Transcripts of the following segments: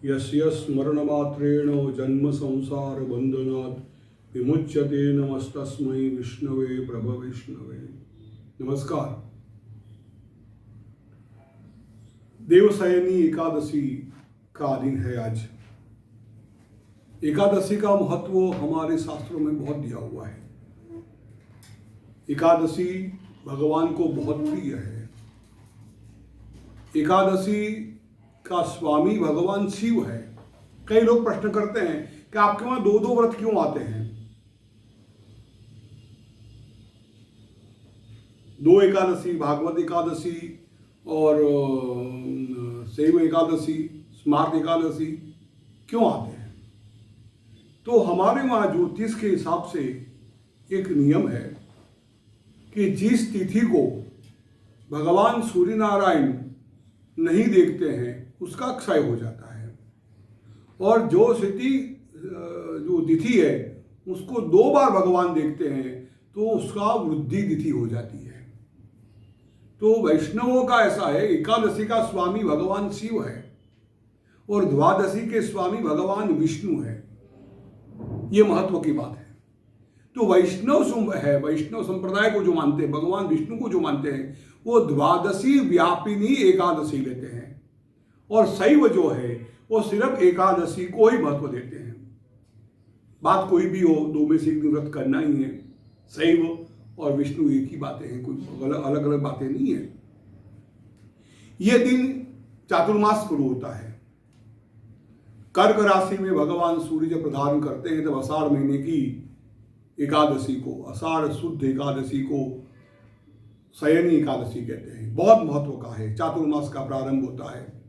यस्य स्मरणमात्रेण जन्म संसार बंधनात् विमुच्यते नमस्तस्मै विष्णवे प्रभविष्णवे। नमस्कार। देवशयनी एकादशी का दिन है आज। एकादशी का महत्व हमारे शास्त्रों में बहुत दिया हुआ है। एकादशी भगवान को बहुत प्रिय है। एकादशी का स्वामी भगवान शिव है। कई लोग प्रश्न करते हैं कि आपके वहां दो दो व्रत क्यों आते हैं। दो एकादशी, भागवत एकादशी और शैव एकादशी, स्मार्त एकादशी क्यों आते हैं। तो हमारे वहां ज्योतिष के हिसाब से एक नियम है कि जिस तिथि को भगवान सूर्य नारायण नहीं देखते हैं उसका क्षय हो जाता है, और जो तिथि है उसको दो बार भगवान देखते हैं तो उसका वृद्धि तिथि हो जाती है। तो वैष्णवों का ऐसा है, एकादशी का स्वामी भगवान शिव है और द्वादशी के स्वामी भगवान विष्णु है। ये महत्व की बात है। तो वैष्णव है, वैष्णव संप्रदाय को जो मानते हैं, भगवान विष्णु को जो मानते हैं, वो द्वादशी व्यापिनी एकादशी लेते हैं, और शैव जो है वो सिर्फ एकादशी को ही महत्व देते हैं। बात कोई भी हो, दो में से एक दिन व्रत करना ही है। शैव और विष्णु एक ही बातें हैं, कोई अलग अलग बातें नहीं है। यह दिन चातुर्मास शुरू होता है। कर्क राशि में भगवान सूर्य जब प्रधान करते हैं तब आषाढ़ महीने की एकादशी को, आषाढ़ शुद्ध एकादशी को शयनी एकादशी कहते हैं। बहुत महत्व का है। चातुर्मास का प्रारंभ होता है।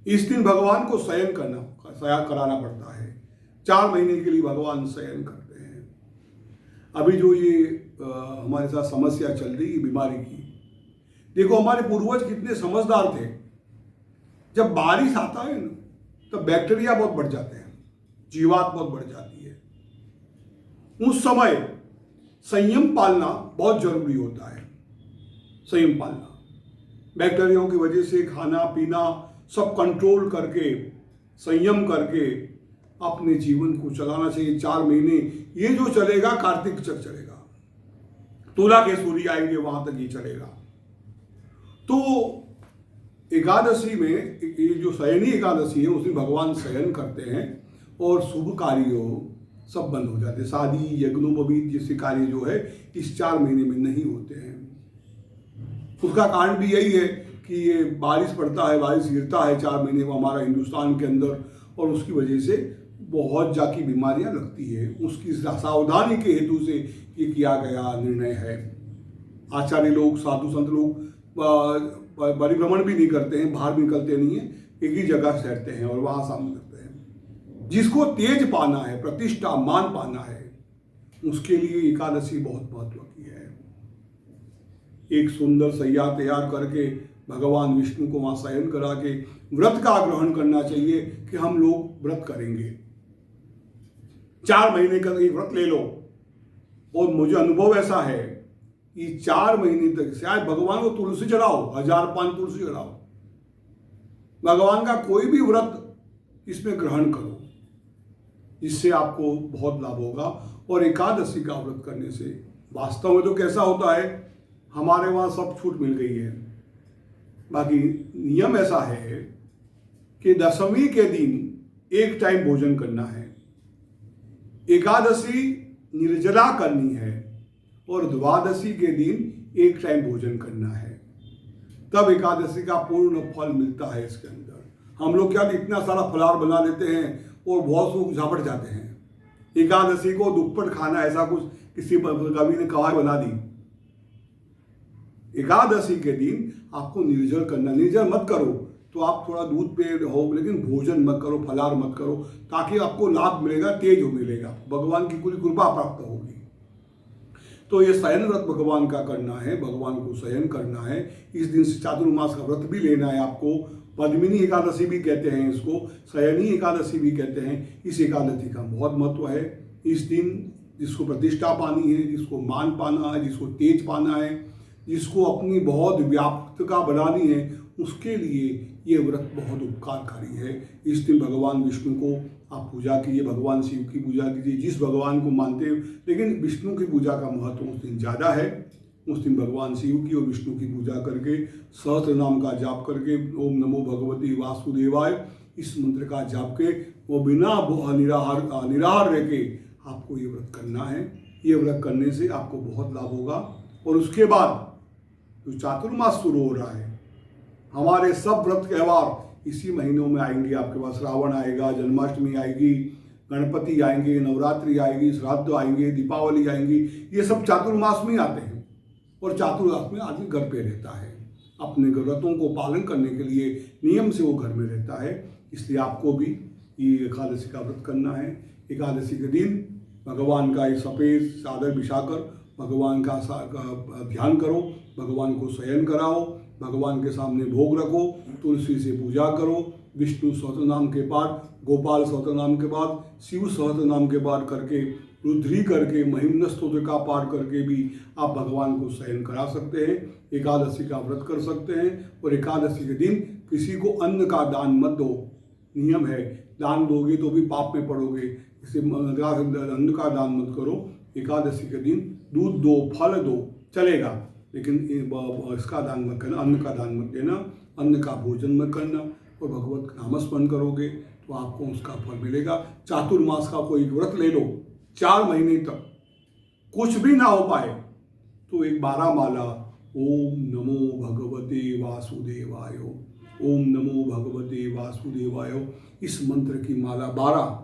इस दिन भगवान को शयन कराना पड़ता है। 4 महीने के लिए भगवान शयन करते हैं। अभी जो ये हमारे साथ समस्या चल रही है बीमारी की, देखो हमारे पूर्वज कितने समझदार थे। जब बारिश आता है ना तब बैक्टीरिया बहुत बढ़ जाते हैं, जीवात बहुत बढ़ जाती है। उस समय संयम पालना बहुत जरूरी होता है। संयम पालना, बैक्टीरियाओं की वजह से खाना पीना सब कंट्रोल करके, संयम करके अपने जीवन को चलाना चाहिए। 4 महीने ये जो चलेगा कार्तिक तक चलेगा, तुला के सूर्य आएंगे वहां तक ये चलेगा। तो एकादशी में, ये जो शयनी एकादशी है उसमें भगवान शयन करते हैं और शुभ कार्यों सब बंद हो जाते हैं। शादी यज्ञोपवीत जैसे कार्य जो है इस 4 महीने में नहीं होते हैं। उसका कारण भी यही है कि ये बारिश पड़ता है, बारिश गिरता है 4 महीने में हमारा हिंदुस्तान के अंदर, और उसकी वजह से बहुत जाकी बीमारियां लगती है। उसकी सावधानी के हेतु से ये किया गया निर्णय है। आचार्य लोग, साधु संत लोग परिभ्रमण भी नहीं करते हैं, बाहर निकलते नहीं है, एक ही जगह ठहरते हैं और वहां शामिल करते हैं। जिसको तेज पाना है, प्रतिष्ठा मान पाना है, उसके लिए एकादशी बहुत महत्व की है। एक सुंदर सैया तैयार करके भगवान विष्णु को वहां शयन करा के व्रत का ग्रहण करना चाहिए कि हम लोग व्रत करेंगे। 4 महीने का एक व्रत ले लो, और मुझे अनुभव ऐसा है कि 4 महीने तक शायद भगवान को तुलसी चढ़ाओ, 1000 पान तुलसी चढ़ाओ, भगवान का कोई भी व्रत इसमें ग्रहण करो, इससे आपको बहुत लाभ होगा। और एकादशी का व्रत करने से वास्तव में तो कैसा होता है, हमारे वहां सब छूट मिल गई है। बाकी नियम ऐसा है कि दशमी के दिन एक टाइम भोजन करना है, एकादशी निर्जला करनी है, और द्वादशी के दिन एक टाइम भोजन करना है। तब एकादशी का पूर्ण फल मिलता है। इसके अंदर हम लोग क्या इतना सारा फलाहार बना लेते हैं और बहुत लोग झापट जाते हैं। एकादशी को दुप्पट खाना, ऐसा कुछ किसी कवि ने कहा बना दी। एकादशी के दिन आपको निर्जल करना। निर्जल मत करो तो आप थोड़ा दूध पे रहो, लेकिन भोजन मत करो, फलाहार मत करो, ताकि आपको लाभ मिलेगा, तेज मिलेगा, भगवान की पूरी कृपा प्राप्त होगी। तो ये शयन व्रत भगवान का करना है, भगवान को शयन करना है। इस दिन से चातुर्मास का व्रत भी लेना है आपको। पद्मिनी एकादशी भी कहते हैं इसको, शयनी एकादशी भी कहते हैं। इस एकादशी का बहुत महत्व है। इस दिन जिसको प्रतिष्ठा पानी है, जिसको मान पाना है, जिसको तेज पाना है, जिसको अपनी बहुत व्यापकता बनानी है, उसके लिए ये व्रत बहुत उपकारकारी है। इस दिन भगवान विष्णु को आप पूजा कीजिए, भगवान शिव की पूजा कीजिए, जिस भगवान को मानते हैं, लेकिन विष्णु की पूजा का महत्व उस दिन ज़्यादा है। उस दिन भगवान शिव की और विष्णु की पूजा करके, सहस्त्र नाम का जाप करके, ओम नमो भगवते वासुदेवाय इस मंत्र का जाप के वो बिना निराहार रह के आपको ये व्रत करना है। ये व्रत करने से आपको बहुत लाभ होगा। और उसके बाद जो चातुर्मास शुरू हो रहा है, हमारे सब व्रत त्यौहार इसी महीनों में आएंगे। आपके पास श्रावण आएगा, जन्माष्टमी आएगी, गणपति आएंगे, नवरात्रि आएगी, श्राद्ध आएंगे, दीपावली आएंगी। ये सब चातुर्मास में आते हैं और चातुर्मास में आदमी घर पे रहता है, अपने व्रतों को पालन करने के लिए नियम से वो घर में रहता है। इसलिए आपको भी ये एकादशी का व्रत करना है। एकादशी के दिन भगवान का एक सफ़ेद चादर बिछाकर भगवान का ध्यान करो, भगवान को शयन कराओ, भगवान के सामने भोग रखो, तुलसी से पूजा करो, विष्णु सहस्त्र नाम के पाठ, गोपाल सहस्त्र नाम के बाद, शिव सहस्त्र नाम के पाठ करके, रुद्री करके, महिम्न स्तोत्र का पाठ करके भी आप भगवान को शयन करा सकते हैं। एकादशी का व्रत कर सकते हैं। और एकादशी के दिन किसी को अन्न का दान मत दो। नियम है, दान दोगे तो भी पाप में पड़ोगे, इसे अन्न का दान मत करो। एकादशी के दिन दूध दो, फल दो, चलेगा, लेकिन इसका दान मत करना, अन्न का दान मत देना, अन्न का भोजन मत करना। और भगवत नामस्मरण करोगे तो आपको उसका फल मिलेगा। चातुर्मास का कोई व्रत ले लो, 4 महीने तक कुछ भी ना हो पाए तो एक 12 माला ओम नमो भगवते वासुदेवाय, ओम नमो भगवते वासुदेवाय, इस मंत्र की माला 12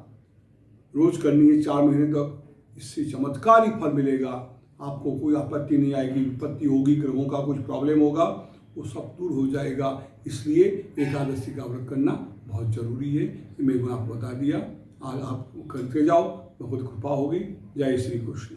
रोज करनी है 4 महीने तक। इससे चमत्कारी फल मिलेगा। आपको कोई आपत्ति नहीं आएगी, विपत्ति होगी, ग्रहों का कुछ प्रॉब्लम होगा, वो सब दूर हो जाएगा। इसलिए एकादशी का व्रत करना बहुत जरूरी है। मैंने आपको बता दिया। आज आप करते जाओ, बहुत कृपा होगी। जय श्री कृष्ण।